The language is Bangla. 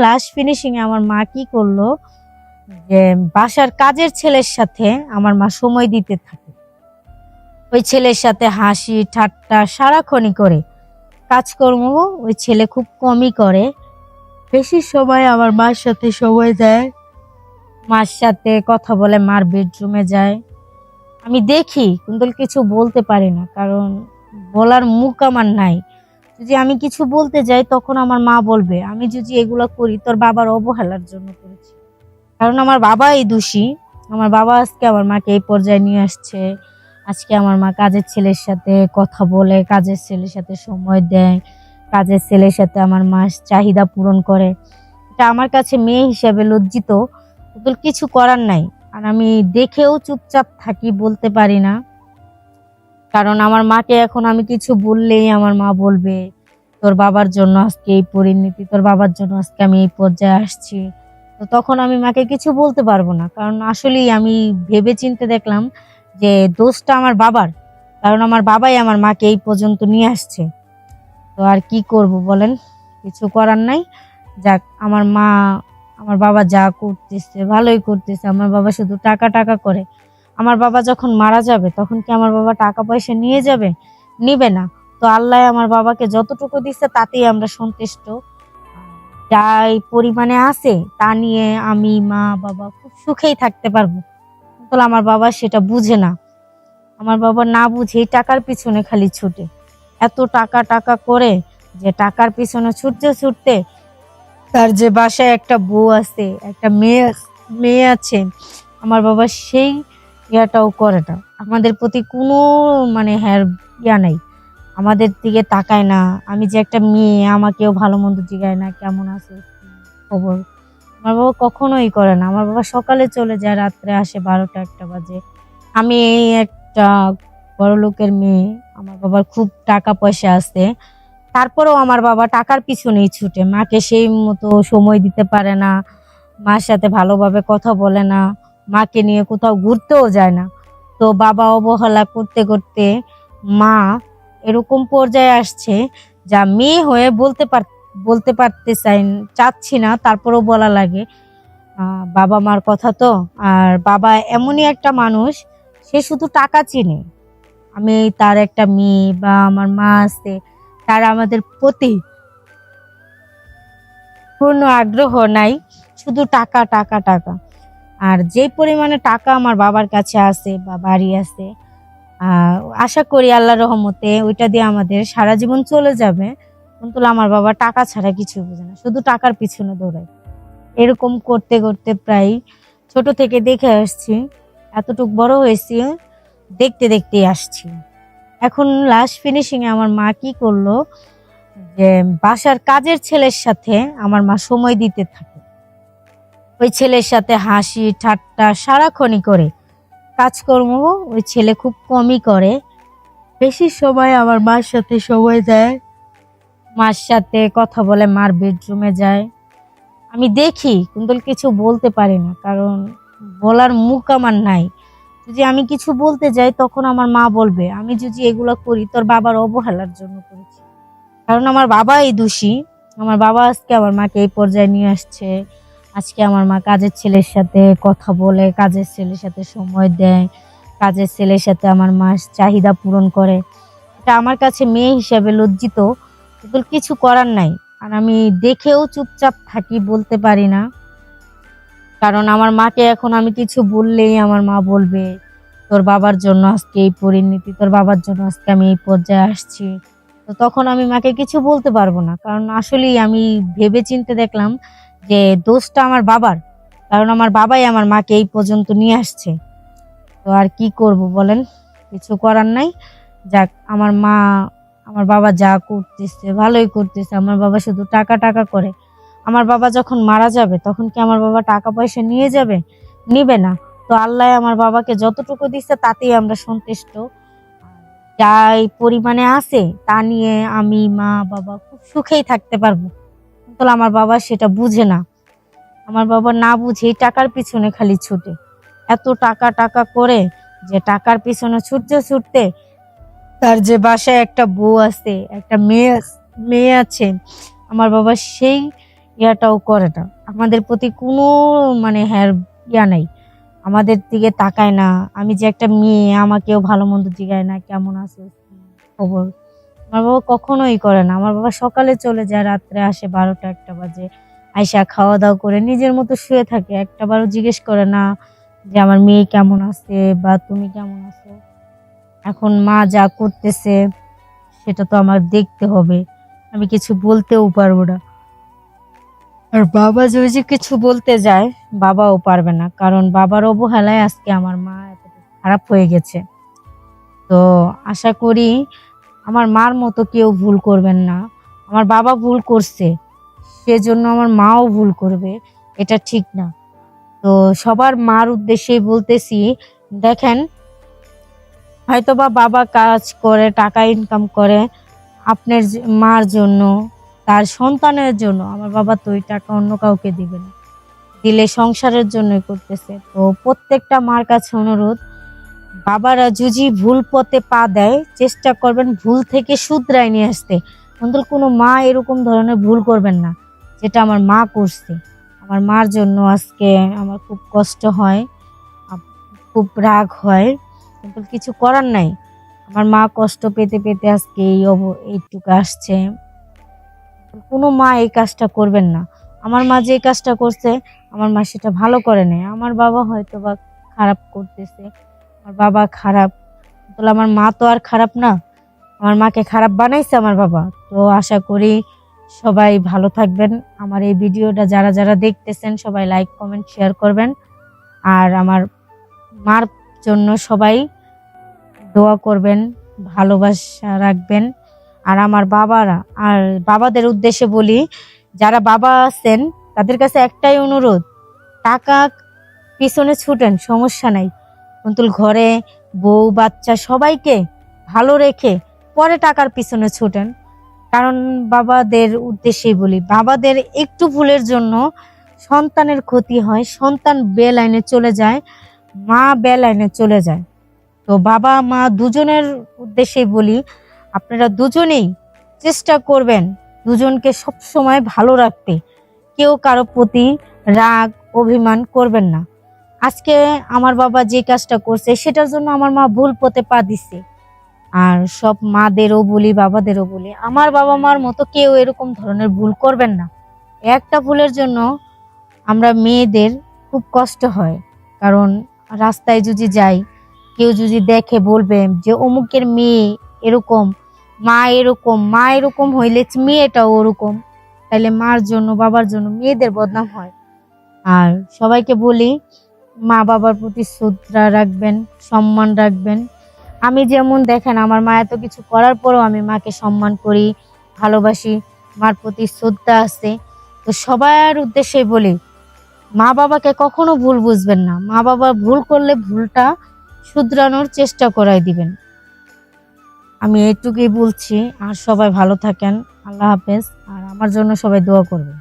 লাস্ট ফিনিশিং এ আমার মা কি করলো, যে বাসার কাজের ছেলের সাথে আমার মা সময় দিতে থাকে। ওই ছেলের সাথে হাসি ঠাট্টা সারাক্ষণই করে। কাজকর্ম ওই ছেলে খুব কমই করে, বেশি সময় আমার মার সাথে সময় দেয়, মার সাথে কথা বলে, মার বেডরুমে যায়। আমি দেখি কিন্তু কিছু বলতে পারি না, কারণ বলার মুখ আমার নাই। যদি আমি কিছু বলতে যাই তখন আমার মা বলবে আমি যদি এগুলো করি তোর বাবার অবহেলার জন্য করেছি। কারণ আমার বাবাই দোষী। আমার বাবা আজকে আমার মাকে এই পর্যায়ে নিয়ে আসছে। আজকে আমার মা কাজের ছেলের সাথে কথা বলে, কাজের ছেলের সাথে সময় দেয়, কাজের ছেলের সাথে আমার মা চাহিদা পূরণ করে। এটা আমার কাছে মেয়ে হিসেবে লজ্জিত, কিন্তু কিছু করার নাই। আর আমি দেখেও চুপচাপ থাকি, বলতে পারি না। কারণ আমার মাকে এখন আমি কিছু বললেই আমার মা বলবে তোর বাবার জন্য আজকে এই পরিণতি, তোর বাবার জন্য আজকে আমি এই পর্যায়ে আসছি। তো তখন আমি মাকে কিছু বলতে পারবো না, কারণ আসলেই আমি ভেবে চিন্তে দেখলাম যে দোষটা আমার বাবার। কারণ আমার বাবাই আমার মাকে এই পর্যন্ত নিয়ে আসছে। তো আর কি করব বলেন, কিছু করার নাই। যাক, আমার মা আমার বাবা যা করতেছে ভালোই করতেছে। আমার বাবা শুধু টাকা টাকা করে। আমার বাবা যখন মারা যাবে তখন কি আমার বাবা টাকা পয়সা নিয়ে যাবে? নিবে না। তো আল্লাহ আমার বাবাকে যতটুকু দিচ্ছে তাতেই আমরা সন্তুষ্ট। যাই পরিমাণে আছে তা নিয়ে আমি মা বাবা খুব সুখেই থাকতে পারবো। কিন্তু আমার বাবা সেটা বুঝে না। আমার বাবা না বুঝেই টাকার পিছনে খালি ছুটে। এত টাকা টাকা করে যে টাকার পিছনে ছুটতে ছুটতে তার যে বাসায় একটা বউ আছে, একটা মেয়ে আছে, আমার বাবা সেই ইয়াটাও করে না। আমাদের প্রতি কোনো হ্যার ইয়া নাই, আমাদের দিকে তাকায় না। আমি যে একটা মেয়ে, আমাকেও ভালো মন্দ জিগায় না, কেমন আছে খবর। আমার বাবা কখনোই করে না। আমার বাবা সকালে চলে যায়, রাত্রে আসে 12টা-1টা বাজে। আমি এই একটা বড় লোকের মেয়ে, আমার বাবার খুব টাকা পয়সা আছে, তারপরেও আমার বাবা টাকার পিছনেই ছুটে। মাকে সেই মতো সময় দিতে পারে না, মার সাথে ভালোভাবে কথা বলে না, মাকে নিয়ে কোথাও ঘুরতেও যায় না। তো বাবা অবহেলা করতে করতে মা এরকম পর্যায়ে আসছে যা মেয়ে হয়ে বলতে পারতে চাচ্ছি না, তারপরেও বলা লাগে। বাবা মার কথা তো। আর বাবা এমনই একটা মানুষ, সে শুধু টাকা চিনে। আমি তার একটা মেয়ে বা আমার মা আছে, তার আমাদের প্রতি পূর্ণ আগ্রহ নাই, শুধু টাকা টাকা টাকা। আর যে পরিমাণে টাকা আমার বাবার কাছে আছে বা বাড়ি আছে, আশা করি আল্লাহর রহমতে ওইটা দিয়ে আমাদের সারা জীবন চলে যাবে। কিন্তু আমার বাবা টাকা ছাড়া কিছু বোঝে না, শুধু টাকার পিছনে দৌড়ায়। এরকম করতে করতে প্রায় ছোট থেকে দেখে আসছি, এতটুক বড় হয়েছি, দেখতে দেখতেই আসছি। এখন লাস্ট ফিনিশিং এ আমার মা কি করলো, যে বাসার কাজের ছেলের সাথে আমার মা সময় দিতে থাকে। ওই ছেলের সাথে হাসি ঠাট্টা সারাক্ষণই করে। কাজকর্ম ওই ছেলে খুব কমই করে, বেশি সময় আমার মার সাথে সময় দেয়, মার সাথে কথা বলে, মার বেডরুমে যায়। আমি দেখি কিন্তু কিছু বলতে পারি না, কারণ বলার মুখ আমার নাই। যদি আমি কিছু বলতে যাই তখন আমার মা বলবে আমি যদি এগুলো করি তোর বাবার অবহেলার জন্য করেছি। কারণ আমার বাবাই দোষী। আমার বাবা আজকে আমার মাকে এই পর্যায়ে নিয়ে আসছে। আজকে আমার মা কাজের ছেলের সাথে কথা বলে, কাজের ছেলের সাথে সময় দেয়, কাজের ছেলের সাথে আমার মা চাহিদা পূরণ করে। এটা আমার কাছে মেয়ে হিসেবে লজ্জিত, কিন্তু কিছু করার নাই। আর আমি দেখেও চুপচাপ থাকি, বলতে পারি না। কারণ আমার মাকে এখন আমি কিছু বললেই আমার মা বলবে তোর বাবার জন্য আজকে এই পরিণতি, তোর বাবার জন্য আজকে আমি এই পর্যায়ে আসছি। তো তখন আমি মাকে কিছু বলতে পারবো না, কারণ আসলেই আমি ভেবে চিন্তে দেখলাম যে দোষটা আমার বাবার। কারণ আমার বাবাই আমার মাকে এই পর্যন্ত নিয়ে আসছে। তো আর কি করব বলেন, কিছু করার নাই। যাক, আমার বাবা যা করতেছে ভালোই করতেছে। আমার বাবা শুধু টাকা টাকা করে। আমার বাবা যখন মারা যাবে তখন কি আমার বাবা টাকা পয়সা নিয়ে যাবে? নিবে না। তো আল্লাহ আমার বাবাকে যতটুকু দিচ্ছে তাতেই আমরা সন্তুষ্ট। যাই পরিমাণে আছে তা নিয়ে আমি মা বাবা খুব সুখেই থাকতে পারবো। কিন্তু আমার বাবা সেটা বুঝে না। আমার বাবা না বুঝেই টাকার পিছনে খালি ছুটে। এত টাকা টাকা করে যে টাকার পিছনে ছুটতে ছুটতে তার যে বাসায় একটা বউ আছে, একটা মেয়ে আছে, আমার বাবা সেই ইয়াটাও করে না, আমাদের প্রতি কোনো মানে হ্যার ইয়া নাই, আমাদের দিকে তাকায় না। আমি যে একটা মেয়ে, আমাকেও ভালো মন্দ জিগায় না, কেমন আছে খবর। আমার বাবা কখনোই করে না। আমার বাবা সকালে চলে যায়, রাত্রে আসে 12টা 1টা বাজে, আইসা খাওয়া দাওয়া করে নিজের মতো শুয়ে থাকে, একটাবারও জিজ্ঞেস করে না যে আমার মেয়ে কেমন আছে বা তুমি কেমন আছো। এখন মা যা করতেছে সেটা তো আমার দেখতে হবে, আমি কিছু বলতেও পারবো না। আর বাবা যদি কিছু বলতে যায়, বাবাও পারবে না, কারণ বাবার অবহেলায় আজকে আমার মা এতটা খারাপ হয়ে গেছে। তো আশা করি আমার মার মতো কেউ ভুল করবেন না। আমার বাবা ভুল করছে, সেজন্য আমার মাও ভুল করবে, এটা ঠিক না। তো সবার মার উদ্দেশ্যেই বলতেছি, দেখেন হয়তোবা বাবা কাজ করে, টাকা ইনকাম করে আপনার মার জন্য, তার সন্তানের জন্য। আমার বাবা তো ওই টাকা অন্য কাউকে দিবে না, দিলে সংসারের জন্যই করতেছে। তো প্রত্যেকটা মার কাছে অনুরোধ, বাবারা যদি ভুল পথে পা দেয়, চেষ্টা করবেন ভুল থেকে শুধরায় নিয়ে আসতে। অন্তত কোনো মা এরকম ধরনের ভুল করবেন না যেটা আমার মা করছে। আমার মার জন্য আজকে আমার খুব কষ্ট হয়, খুব রাগ হয়, কিন্তু কিছু করার নাই। আমার মা কষ্ট পেতে পেতে আজকে এইটুকু আসছে। কোনো মা এই কাজটা করবেন না। আমার মা যে কাজটা করছে, আমার মা সেটা ভালো করে নেয়। আমার বাবা হয়তো বা খারাপ করতেছে, আমার বাবা খারাপ, তাহলে আমার মা তো আর খারাপ না, আমার মাকে খারাপ বানাইছে আমার বাবা। তো আশা করি সবাই ভালো থাকবেন। আমার এই ভিডিওটা যারা যারা দেখতেছেন সবাই লাইক কমেন্ট শেয়ার করবেন, আর আমার মার জন্য সবাই দোয়া করবেন, ভালোবাসা রাখবেন। আর আমার বাবাদের উদ্দেশ্যে বলি, যারা বাবা আছেন তাদের কাছে একটাই অনুরোধ, টাকা পিছনে ছুটেন, সমস্যা নাই, কিন্তু ঘরে বউ বাচ্চা সবাইকে ভালো রেখে পরে টাকার পিছনে ছুটেন। কারণ বাবাদের উদ্দেশ্যেই বলি, বাবাদের একটু ভুলের জন্য সন্তানের ক্ষতি হয়, সন্তান বেলাইনে চলে যায়, মা বেলাইনে চলে যায়। তো বাবা মা দুজনের উদ্দেশ্যেই বলি, আপনারা দুজনেই চেষ্টা করবেন দুজনকে সব সময় ভালো রাখতে, কেউ কারো প্রতি রাগ অভিমান করবেন না। আজকে আমার বাবা যে কাজটা করছে সেটার জন্য আমার মা ভুল পথে পা দিচ্ছে। আর সব মাদেরও বলি, বাবাদেরও বলি, আমার বাবা মার মতো কেউ এরকম ধরনের ভুল করবেন না। একটা ভুলের জন্য আমরা মেয়েদের খুব কষ্ট হয়, কারণ রাস্তায় যদি যাই, কেউ যদি দেখে বলবে যে অমুকের মেয়ে এরকম, মা এরকম হইলে মেয়েটাও ওরকম, তাইলে মার জন্য বাবার জন্য মেয়েদের বদনাম হয়। আর সবাইকে বলি, মা বাবার প্রতি শ্রদ্ধা রাখবেন, সম্মান রাখবেন। আমি যেমন দেখেন আমার মা এত কিছু করার পরও আমি মাকে সম্মান করি, ভালোবাসি, মার প্রতি শ্রদ্ধা আছে। তো সবার উদ্দেশ্যে বলি, মা বাবাকে কখনো ভুল বুঝবেন না, মা বাবা ভুল করলে ভুলটা শুধরানোর চেষ্টা করাই দিবেন। আমি এইটুকুই বলছি। আর সবাই ভালো থাকেন, আল্লাহ হাফেজ। আর আমার জন্য সবাই দোয়া করবেন।